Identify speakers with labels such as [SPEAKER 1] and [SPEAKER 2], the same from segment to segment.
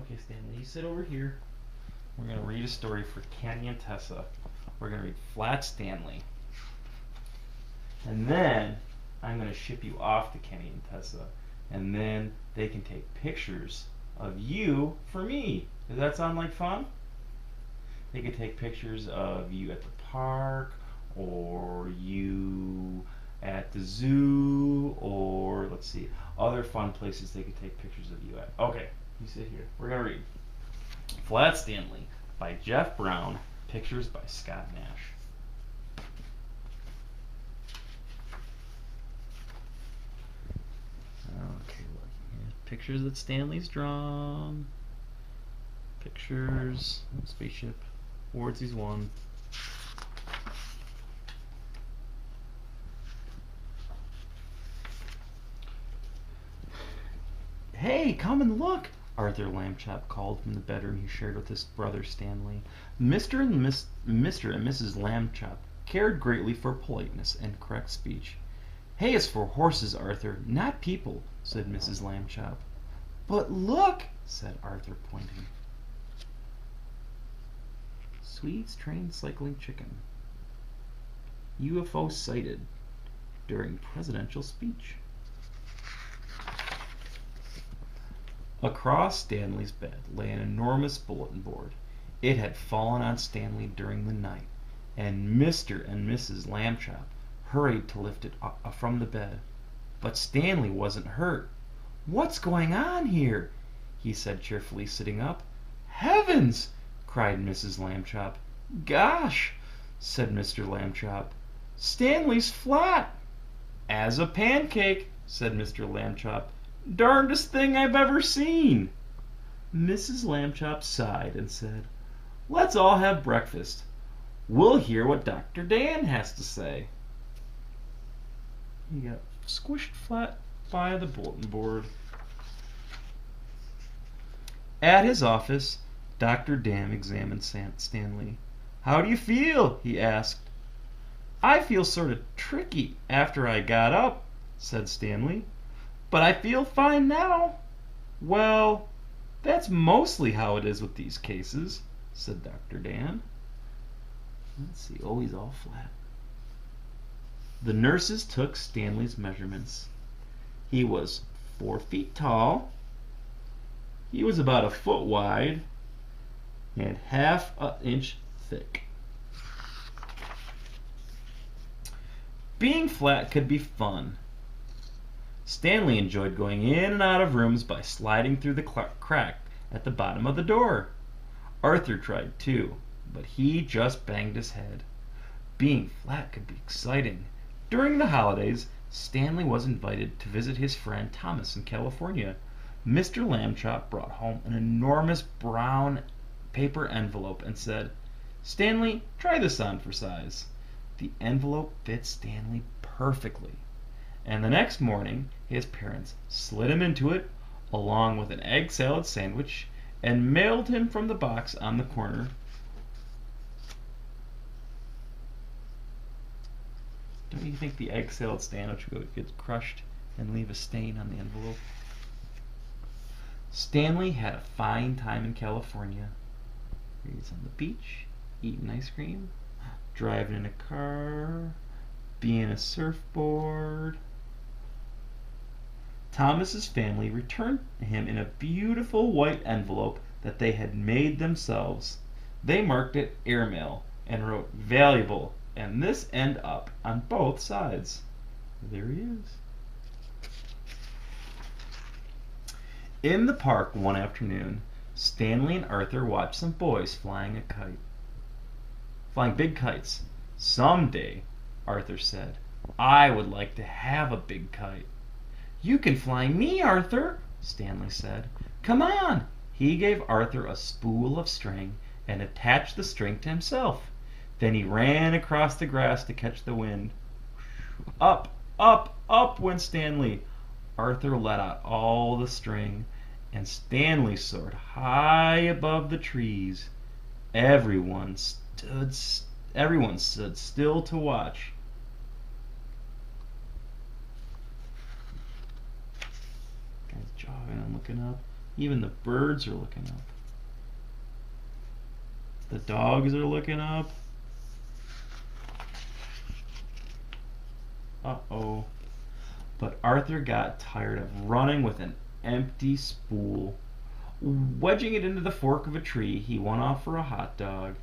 [SPEAKER 1] Okay, Stanley, you sit over here. We're going to read a story for Kenny and Tessa. We're going to read Flat Stanley. And then I'm going to ship you off to Kenny and Tessa. And then they can take pictures of you for me. Does that sound like fun? They could take pictures of you at the park, or you at the zoo, or let's see, other fun places they could take pictures of you at. Okay, you sit here. We're going to read Flat Stanley by Jeff Brown, pictures by Scott Nash. Okay, looking at pictures that Stanley's drawn. Pictures, spaceship, awards he's won. Hey, come and look! Arthur Lambchop called from the bedroom he shared with his brother Stanley. Mr. and Mrs. Lambchop cared greatly for politeness and correct speech. Hay is for horses, Arthur, not people, said Mrs. Lambchop. But look, said Arthur, pointing. Swedes trained cycling chicken. UFO sighted during presidential speech. Across Stanley's bed lay an enormous bulletin board. It had fallen on Stanley during the night, and Mr. and Mrs. Lambchop hurried to lift it from the bed. But Stanley wasn't hurt. What's going on here? He said cheerfully, sitting up. Heavens! Cried Mrs. Lambchop. Gosh! Said Mr. Lambchop. Stanley's flat! As a pancake, said Mr. Lambchop. Darndest thing I've ever seen. Mrs. Lambchop sighed and said, Let's all have breakfast. We'll hear what Dr. Dan has to say. He got squished flat by the bulletin board. At his office, Dr. Dan examined Stanley. How do you feel? He asked. I feel sort of tricky after I got up, said Stanley. But I feel fine now. Well, that's mostly how it is with these cases, said Dr. Dan. Let's see. Oh, he's all flat. The nurses took Stanley's measurements. He was 4 feet tall. He was about a foot wide and half an inch thick. Being flat could be fun. Stanley enjoyed going in and out of rooms by sliding through the crack at the bottom of the door. Arthur tried too, but he just banged his head. Being flat could be exciting. During the holidays, Stanley was invited to visit his friend Thomas in California. Mr. Lambchop brought home an enormous brown paper envelope and said, Stanley, try this on for size. The envelope fit Stanley perfectly. And the next morning, his parents slid him into it, along with an egg salad sandwich, and mailed him from the box on the corner. Don't you think the egg salad sandwich would get crushed and leave a stain on the envelope? Stanley had a fine time in California. He's on the beach, eating ice cream, driving in a car, being a surfboard. Thomas's family returned him in a beautiful white envelope that they had made themselves. They marked it airmail and wrote valuable and this end up on both sides. There he is. In the park one afternoon, Stanley and Arthur watched some boys flying big kites. Someday, Arthur said, I would like to have a big kite. You can fly me, Arthur, Stanley said. Come on. He gave Arthur a spool of string and attached the string to himself. Then he ran across the grass to catch the wind. Up, up, up went Stanley. Arthur let out all the string, and Stanley soared high above the trees. Everyone stood still to watch. Guy's jogging and looking up. Even the birds are looking up. The dogs are looking up. Uh-oh. But Arthur got tired of running with an empty spool. Wedging it into the fork of a tree, he went off for a hot dog.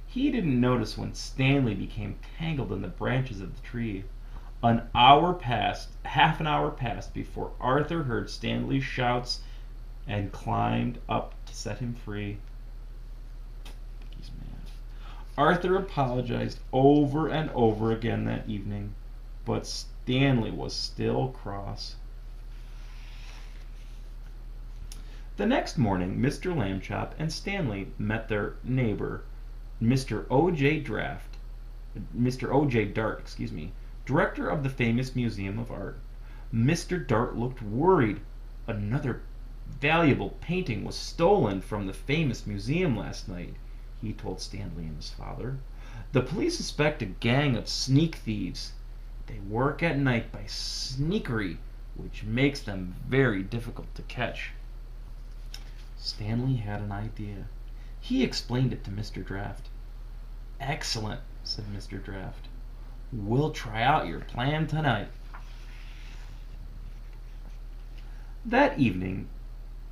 [SPEAKER 1] He didn't notice when Stanley became tangled in the branches of the tree. Half an hour passed before Arthur heard Stanley's shouts and climbed up to set him free. He's mad. Arthur apologized over and over again that evening, but Stanley was still cross. The next morning, Mr. Lambchop and Stanley met their neighbor, Mr. O.J. Dart, director of the famous Museum of Art. Mr. Dart looked worried. Another valuable painting was stolen from the famous museum last night, he told Stanley and his father. The police suspect a gang of sneak thieves. They work at night by sneakery, which makes them very difficult to catch. Stanley had an idea. He explained it to Mr. Draft. Excellent, said Mr. Draft. We'll try out your plan tonight. That evening,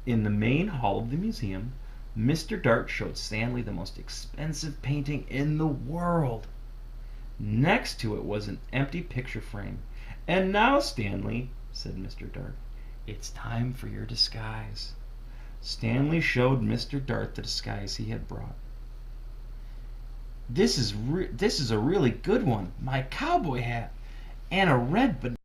[SPEAKER 1] in the main hall of the museum, Mr. Dart showed Stanley the most expensive painting in the world. Next to it was an empty picture frame. And now, Stanley, said Mr. Dart, it's time for your disguise. Stanley showed Mr. Dart the disguise he had brought. This is a really good one. My cowboy hat and a red banana.